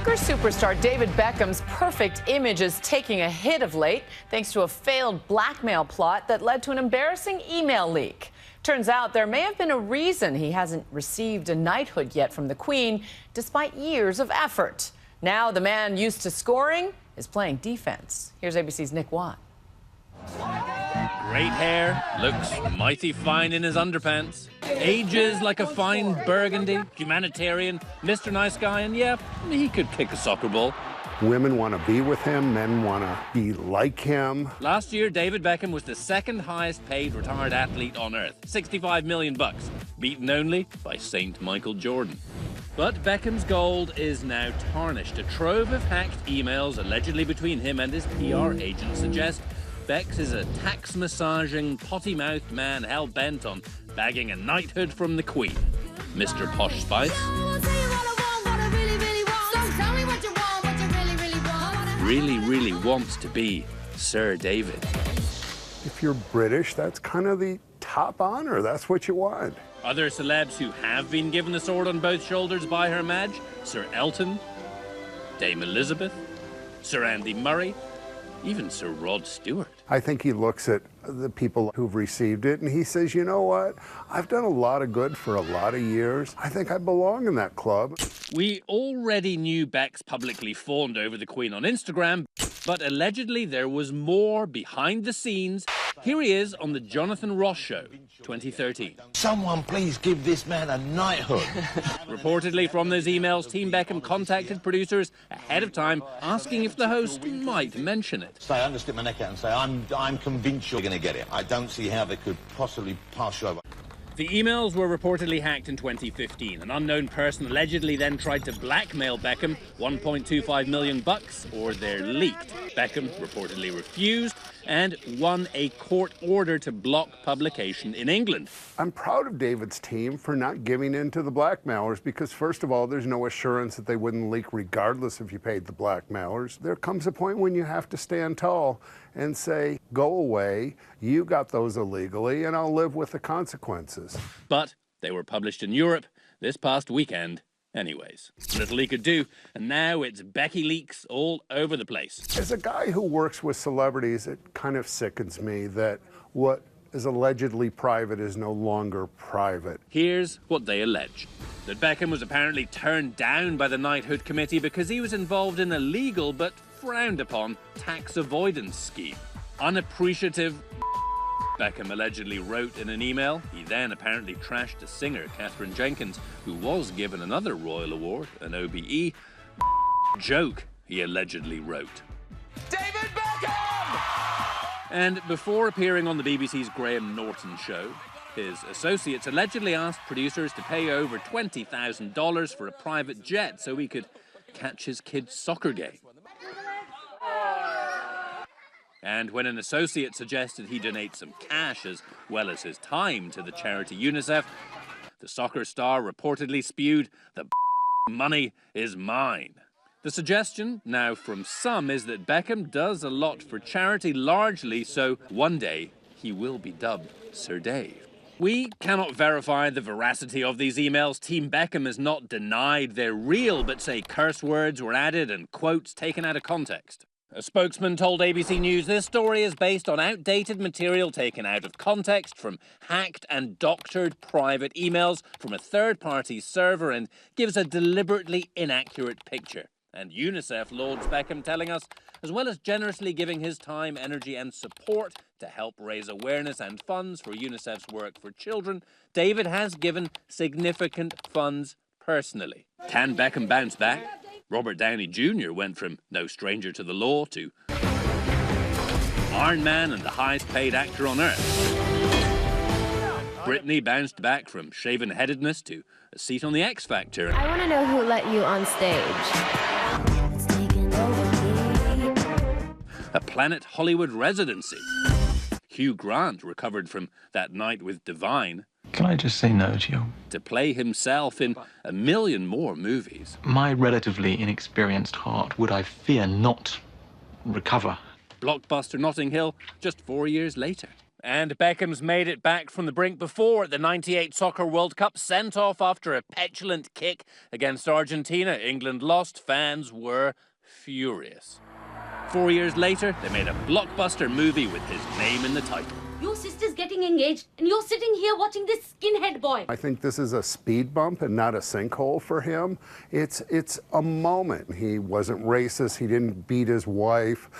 Soccer superstar David Beckham's perfect image is taking a hit of late thanks to a failed blackmail plot that led to an embarrassing email leak. Turns out there may have been a reason he hasn't received a knighthood yet from the Queen, despite years of effort. Now the man used to scoring is playing defense. Here's ABC's Nick Watt. Great hair, looks mighty fine in his underpants, ages like a fine burgundy, humanitarian, Mr. Nice Guy, and yeah, he could kick a soccer ball. Women want to be with him, men want to be like him. Last year, David Beckham was the second highest paid retired athlete on earth, $65 million, beaten only by Saint Michael Jordan. But Beckham's gold is now tarnished. A trove of hacked emails allegedly between him and his PR agent suggest Bex is a tax-massaging, potty-mouthed man hell-bent on bagging a knighthood from the Queen. Mr. Posh Spice really wants to be Sir David. If you're British, that's kind of the top honor. That's what you want. Other celebs who have been given the sword on both shoulders by Her Maj, Sir Elton, Dame Elizabeth, Sir Andy Murray, even Sir Rod Stewart. I think he looks at the people who've received it and he says, you know what? I've done a lot of good for a lot of years. I think I belong in that club. We already knew Bex publicly fawned over the Queen on Instagram, but allegedly there was more behind the scenes. Here he is on the Jonathan Ross Show, 2013. Someone please give this man a knighthood. Reportedly from those emails, Team Beckham contacted producers ahead of time, asking if the host might mention it. Say, I'm going to stick my neck out and say, I'm convinced you're going to get it. I don't see how they could possibly pass you over. The emails were reportedly hacked in 2015. An unknown person allegedly then tried to blackmail Beckham, $1.25 million, or they're leaked. Beckham reportedly refused and won a court order to block publication in England. I'm proud of David's team for not giving in to the blackmailers because, first of all, there's no assurance that they wouldn't leak regardless if you paid the blackmailers. There comes a point when you have to stand tall and say, go away, you got those illegally, and I'll live with the consequences. But they were published in Europe this past weekend anyways. Little he could do, and now it's Becky leaks all over the place. As a guy who works with celebrities, it kind of sickens me that what is allegedly private is no longer private. Here's what they allege. That Beckham was apparently turned down by the Knighthood Committee because he was involved in a legal but frowned upon tax avoidance scheme. Unappreciative, Beckham allegedly wrote in an email. He then apparently trashed the singer, Katherine Jenkins, who was given another royal award, an OBE. Joke, he allegedly wrote. David Beckham! And before appearing on the BBC's Graham Norton show, his associates allegedly asked producers to pay over $20,000 for a private jet so he could catch his kid's soccer game. And when an associate suggested he donate some cash as well as his time to the charity UNICEF, the soccer star reportedly spewed, "The money is mine." The suggestion now from some is that Beckham does a lot for charity, largely so one day he will be dubbed Sir Dave. We cannot verify the veracity of these emails. Team Beckham has not denied they're real, but say curse words were added and quotes taken out of context. A spokesman told ABC News this story is based on outdated material taken out of context from hacked and doctored private emails from a third-party server and gives a deliberately inaccurate picture. And UNICEF lauds Beckham, telling us, as well as generously giving his time, energy and support to help raise awareness and funds for UNICEF's work for children, David has given significant funds personally. Can Beckham bounce back? Robert Downey Jr. went from no stranger to the law to Iron Man and the highest paid actor on earth. Britney bounced back from shaven-headedness to a seat on the X Factor. I want to know who let you on stage. A Planet Hollywood residency. Hugh Grant recovered from that night with Divine. Can I just say no to you? To play himself in a million more movies. My relatively inexperienced heart would, I fear, not recover. Blockbuster Notting Hill just 4 years later. And Beckham's made it back from the brink before at the '98 Soccer World Cup, sent off after a petulant kick against Argentina. England lost. Fans were furious. 4 years later, they made a blockbuster movie with his name in the title. Your sister's getting engaged, and you're sitting here watching this skinhead boy. I think this is a speed bump and not a sinkhole for him. It's a moment. He wasn't racist. He didn't beat his wife.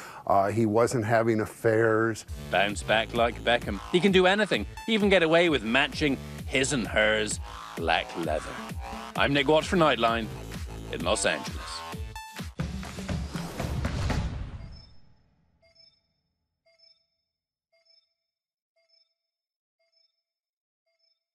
He wasn't having affairs. Bounce back like Beckham. He can do anything, even get away with matching his and hers black leather. I'm Nick Watts for Nightline in Los Angeles.